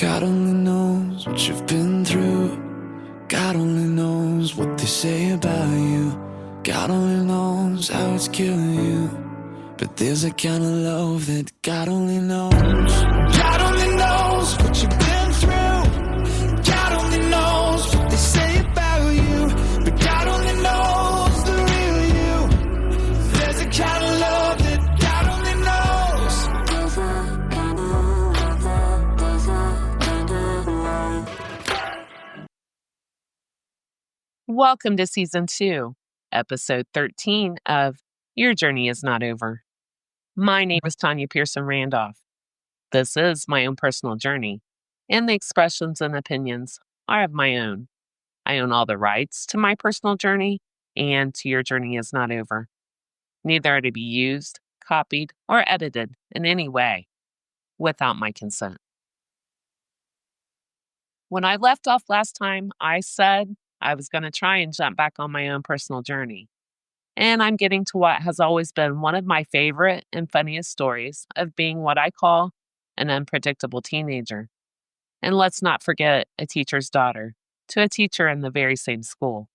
God only knows what you've been through. God only knows what they say about you. God only knows how it's killing you. But there's a kind of love that God only knows. God only knows what you've been through. God only knows what they say about you. But God only knows the real you. There's a kind of love that God only knows. Welcome to Season 2, Episode 13 of Your Journey Is Not Over. My name is Tanya Pearson Randolph. This is my own personal journey, and the expressions and opinions are of my own. I own all the rights to my personal journey and to Your Journey Is Not Over. Neither are to be used, copied, or edited in any way without my consent. When I left off last time, I said I was going to try and jump back on my own personal journey. And I'm getting to what has always been one of my favorite and funniest stories of being what I call an unpredictable teenager. And let's not forget a teacher's daughter to a teacher in the very same school.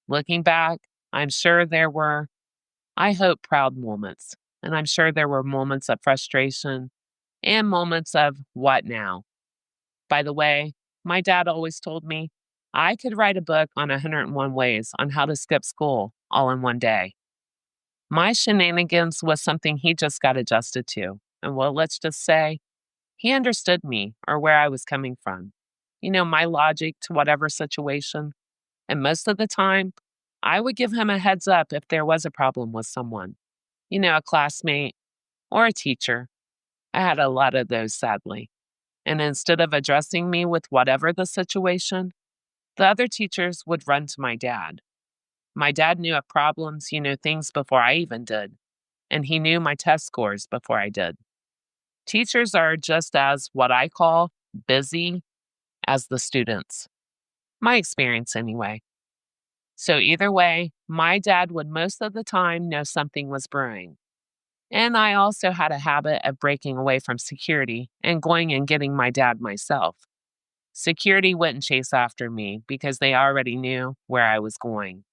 Looking back, I'm sure there were, I hope, proud moments. And I'm sure there were moments of frustration and moments of what now? By the way, my dad always told me I could write a book on 101 ways on how to skip school all in one day. My shenanigans was something he just got adjusted to. And well, let's just say he understood me or where I was coming from. You know, my logic to whatever situation. And most of the time, I would give him a heads up if there was a problem with someone, you know, a classmate or a teacher. I had a lot of those, sadly. And instead of addressing me with whatever the situation, the other teachers would run to my dad. My dad knew of problems, you know, things before I even did. And he knew my test scores before I did. Teachers are just as what I call busy as the students. My experience, anyway. So, either way, my dad would most of the time know something was brewing. And I also had a habit of breaking away from security and going and getting my dad myself. Security wouldn't chase after me because they already knew where I was going.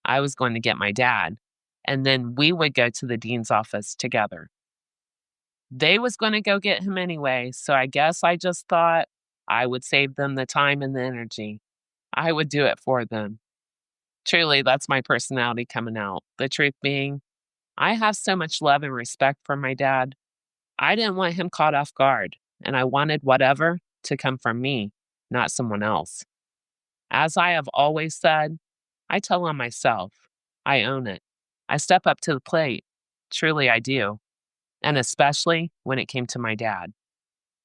I was going to get my dad, and then we would go to the dean's office together. They was going to go get him anyway, so I guess I just thought I would save them the time and the energy. I would do it for them. Truly, that's my personality coming out. The truth being, I have so much love and respect for my dad. I didn't want him caught off guard, and I wanted whatever to come from me, not someone else. As I have always said, I tell on myself. I own it. I step up to the plate. Truly, I do. And especially when it came to my dad.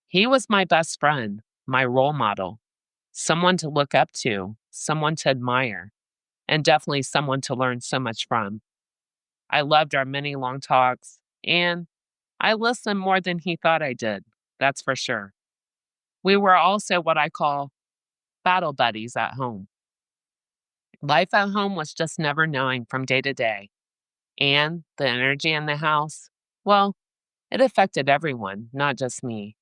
He was my best friend, my role model, someone to look up to, someone to admire, and definitely someone to learn so much from. I loved our many long talks, and I listened more than he thought I did, that's for sure. We were also what I call battle buddies at home. Life at home was just never knowing from day to day. And the energy in the house, well, it affected everyone, not just me.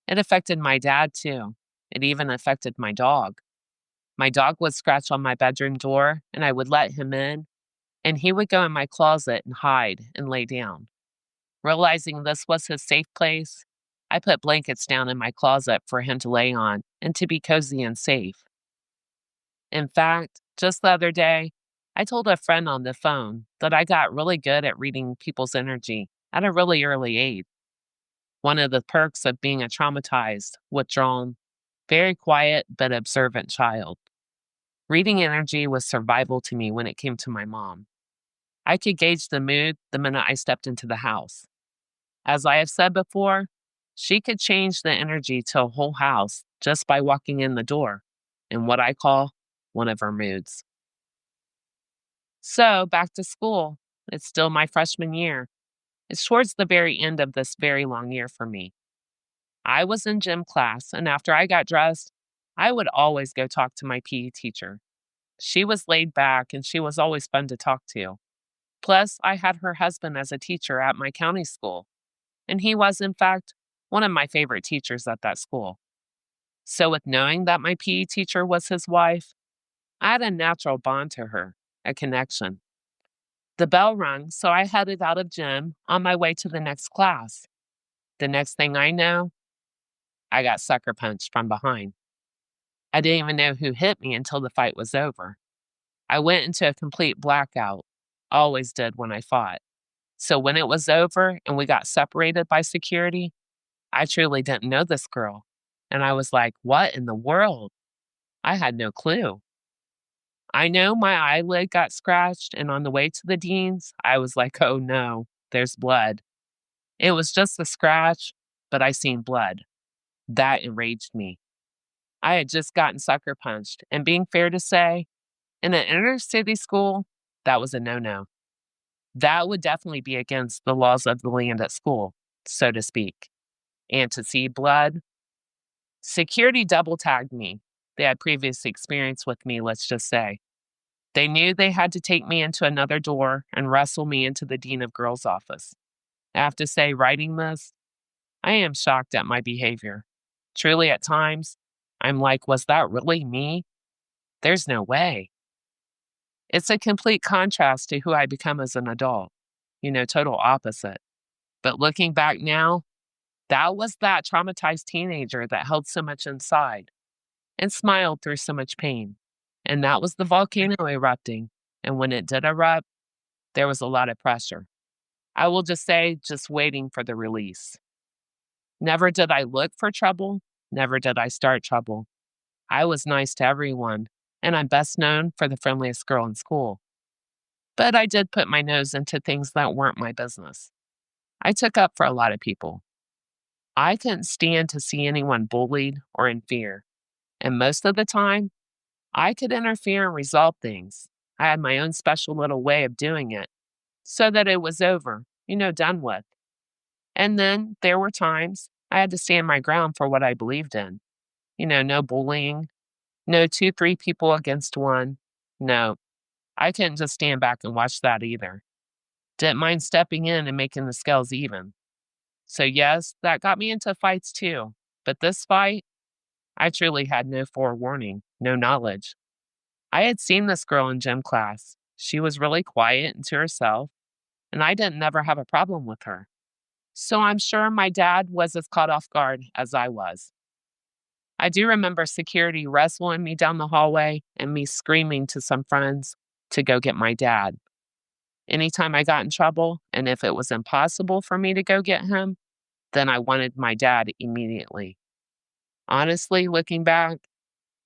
It affected my dad, too. It even affected my dog. My dog would scratch on my bedroom door, and I would let him in, and he would go in my closet and hide and lay down. Realizing this was his safe place, I put blankets down in my closet for him to lay on and to be cozy and safe. In fact, just the other day, I told a friend on the phone that I got really good at reading people's energy at a really early age. One of the perks of being a traumatized, withdrawn, very quiet but observant child. Reading energy was survival to me when it came to my mom. I could gauge the mood the minute I stepped into the house. As I have said before, she could change the energy to a whole house just by walking in the door, in what I call one of her moods. So, back to school. It's still my freshman year. It's towards the very end of this very long year for me. I was in gym class, and after I got dressed, I would always go talk to my PE teacher. She was laid back, and she was always fun to talk to. Plus, I had her husband as a teacher at my county school, and he was, in fact, one of my favorite teachers at that school. So, with knowing that my PE teacher was his wife, I had a natural bond to her, a connection. The bell rung, so I headed out of gym on my way to the next class. The next thing I know, I got sucker punched from behind. I didn't even know who hit me until the fight was over. I went into a complete blackout, always did when I fought. So when it was over and we got separated by security, I truly didn't know this girl. And I was like, what in the world? I had no clue. I know my eyelid got scratched, and on the way to the dean's, I was like, oh no, there's blood. It was just a scratch, but I seen blood. That enraged me. I had just gotten sucker punched, and being fair to say, in an inner city school, that was a no no. That would definitely be against the laws of the land at school, so to speak. And to see blood, security double tagged me. They had previous experience with me, let's just say. They knew they had to take me into another door and wrestle me into the Dean of Girls' office. I have to say, writing this, I am shocked at my behavior. Truly, at times, I'm like, was that really me? There's no way. It's a complete contrast to who I become as an adult. Total opposite. But looking back now, that was that traumatized teenager that held so much inside and smiled through so much pain. And that was the volcano erupting. And when it did erupt, there was a lot of pressure. I will just say, just waiting for the release. Never did I look for trouble. Never did I start trouble. I was nice to everyone, and I'm best known for the friendliest girl in school. But I did put my nose into things that weren't my business. I took up for a lot of people. I couldn't stand to see anyone bullied or in fear. And most of the time, I could interfere and resolve things. I had my own special little way of doing it so that it was over, done with. And then there were times I had to stand my ground for what I believed in. No bullying, no two, three people against one. No, I couldn't just stand back and watch that either. Didn't mind stepping in and making the scales even. So, yes, that got me into fights too. But this fight, I truly had no forewarning, no knowledge. I had seen this girl in gym class. She was really quiet and to herself, and I didn't never have a problem with her. So I'm sure my dad was as caught off guard as I was. I do remember security wrestling me down the hallway and me screaming to some friends to go get my dad. Anytime I got in trouble, and if it was impossible for me to go get him, then I wanted my dad immediately. Honestly, looking back,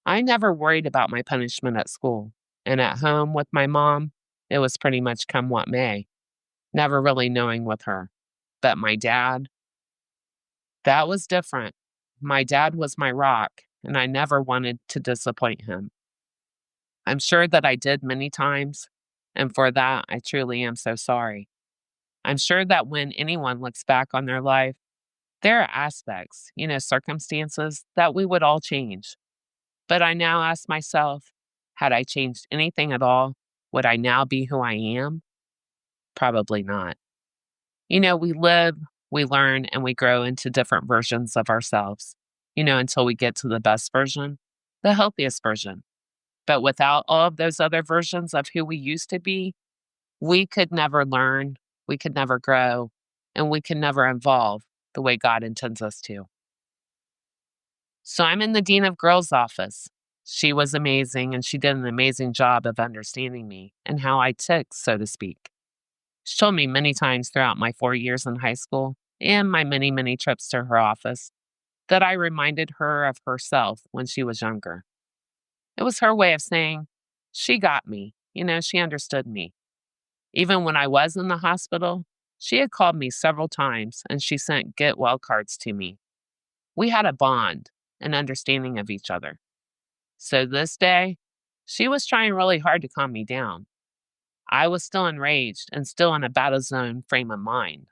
I never worried about my punishment at school. And at home with my mom, it was pretty much come what may, never really knowing with her. But my dad, that was different. My dad was my rock, and I never wanted to disappoint him. I'm sure that I did many times, and for that, I truly am so sorry. I'm sure that when anyone looks back on their life, there are aspects, circumstances that we would all change. But I now ask myself, had I changed anything at all, would I now be who I am? Probably not. We live, we learn, and we grow into different versions of ourselves, until we get to the best version, the healthiest version. But without all of those other versions of who we used to be, we could never learn, we could never grow, and we could never evolve the way God intends us to. So I'm in the Dean of Girls' office. She was amazing, and she did an amazing job of understanding me and how I tick, so to speak. She told me many times throughout my 4 years in high school and my many, many trips to her office that I reminded her of herself when she was younger. It was her way of saying, she got me. She understood me. Even when I was in the hospital, she had called me several times and she sent get well cards to me. We had a bond, an understanding of each other. So this day, she was trying really hard to calm me down. I was still enraged and still in a battle zone frame of mind.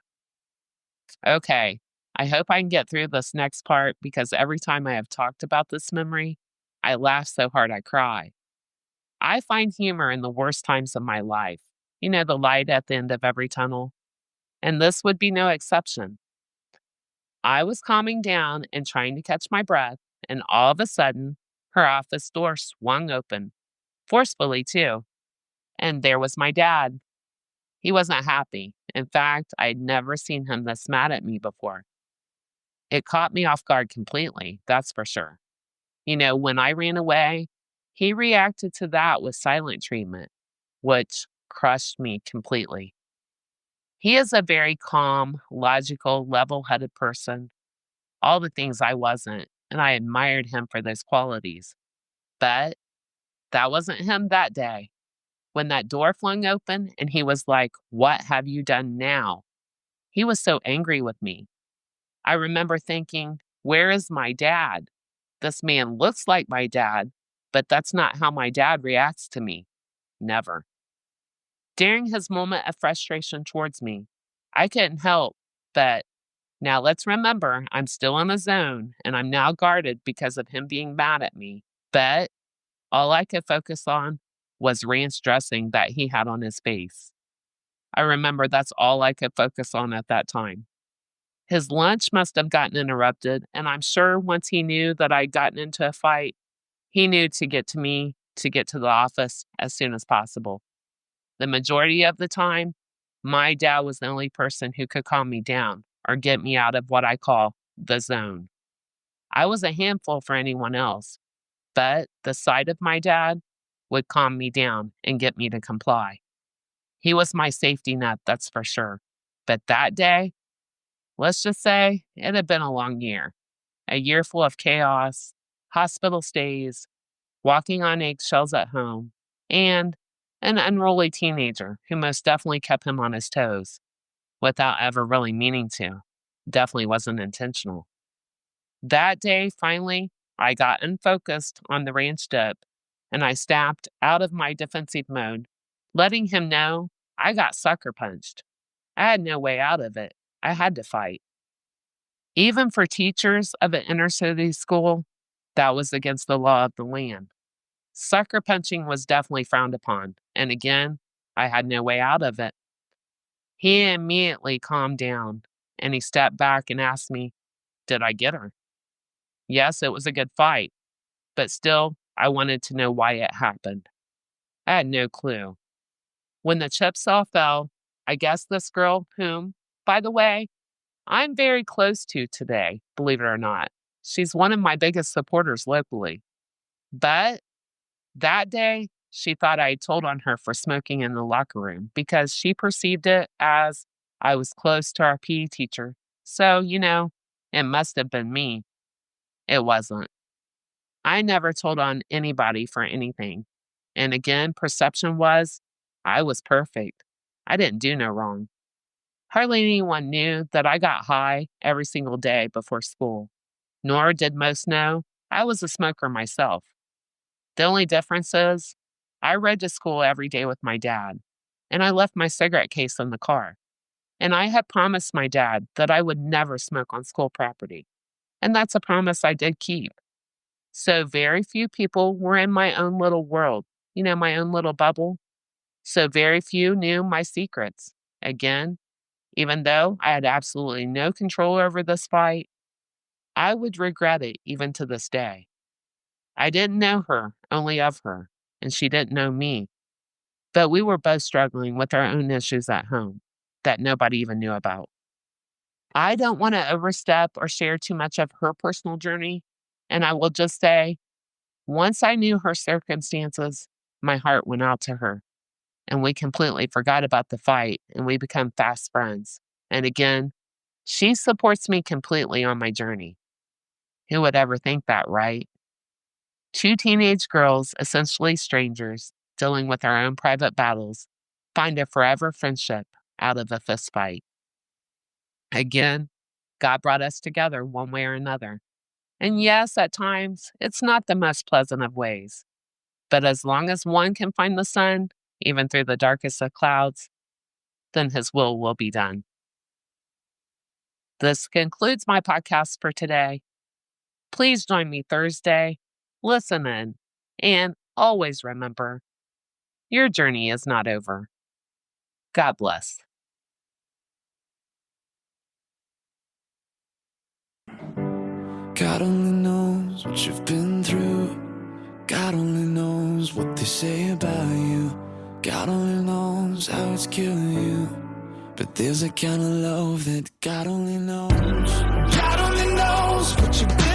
Okay, I hope I can get through this next part because every time I have talked about this memory, I laugh so hard I cry. I find humor in the worst times of my life. The light at the end of every tunnel. And this would be no exception. I was calming down and trying to catch my breath, and all of a sudden, her office door swung open, forcefully too, and there was my dad. He wasn't happy. In fact, I'd never seen him this mad at me before. It caught me off guard completely, that's for sure. When I ran away, he reacted to that with silent treatment, which crushed me completely. He is a very calm, logical, level headed person, all the things I wasn't, and I admired him for those qualities. But that wasn't him that day. When that door flung open and he was like, "What have you done now?" He was so angry with me. I remember thinking, where is my dad? This man looks like my dad, but that's not how my dad reacts to me. Never. During his moment of frustration towards me, I couldn't help but now let's remember I'm still in a zone and I'm now guarded because of him being mad at me. But all I could focus on was ranch dressing that he had on his face. I remember that's all I could focus on at that time. His lunch must have gotten interrupted, and I'm sure once he knew that I'd gotten into a fight, he knew to get to me to get to the office as soon as possible. The majority of the time, my dad was the only person who could calm me down or get me out of what I call the zone. I was a handful for anyone else, but the sight of my dad would calm me down and get me to comply. He was my safety net, that's for sure. But that day, let's just say it had been a year full of chaos, hospital stays, walking on eggshells at home, and an unruly teenager who most definitely kept him on his toes without ever really meaning to. Definitely wasn't intentional. That day, finally, I got unfocused on the ranch dip and I snapped out of my defensive mode, letting him know I got sucker punched. I had no way out of it. I had to fight. Even for teachers of an inner city school, that was against the law of the land. Sucker punching was definitely frowned upon, and again, I had no way out of it. He immediately calmed down and he stepped back and asked me, "Did I get her?" Yes, it was a good fight, but still, I wanted to know why it happened. I had no clue. When the chips all fell, I guess this girl, whom, by the way, I'm very close to today, believe it or not. She's one of my biggest supporters locally. But that day, she thought I had told on her for smoking in the locker room because she perceived it as I was close to our PE teacher. So, it must have been me. It wasn't. I never told on anybody for anything. And again, perception was I was perfect. I didn't do no wrong. Hardly anyone knew that I got high every single day before school, nor did most know I was a smoker myself. The only difference is I rode to school every day with my dad, and I left my cigarette case in the car. And I had promised my dad that I would never smoke on school property. And that's a promise I did keep. So very few people were in my own little world, my own little bubble. So very few knew my secrets. Again, even though I had absolutely no control over this fight, I would regret it even to this day. I didn't know her, only of her, and she didn't know me. But we were both struggling with our own issues at home that nobody even knew about. I don't want to overstep or share too much of her personal journey, and I will just say, once I knew her circumstances, my heart went out to her, and we completely forgot about the fight, and we become fast friends. And again, she supports me completely on my journey. Who would ever think that, right? Two teenage girls, essentially strangers, dealing with our own private battles, find a forever friendship out of a fist fight. Again, God brought us together one way or another. And yes, at times, it's not the most pleasant of ways. But as long as one can find the sun, even through the darkest of clouds, then his will be done. This concludes my podcast for today. Please join me Thursday, listen in, and always remember, your journey is not over. God bless. God only knows what you've been through. God only knows what they say about you. God only knows how it's killing you. But there's a kind of love that God only knows. God only knows what you've been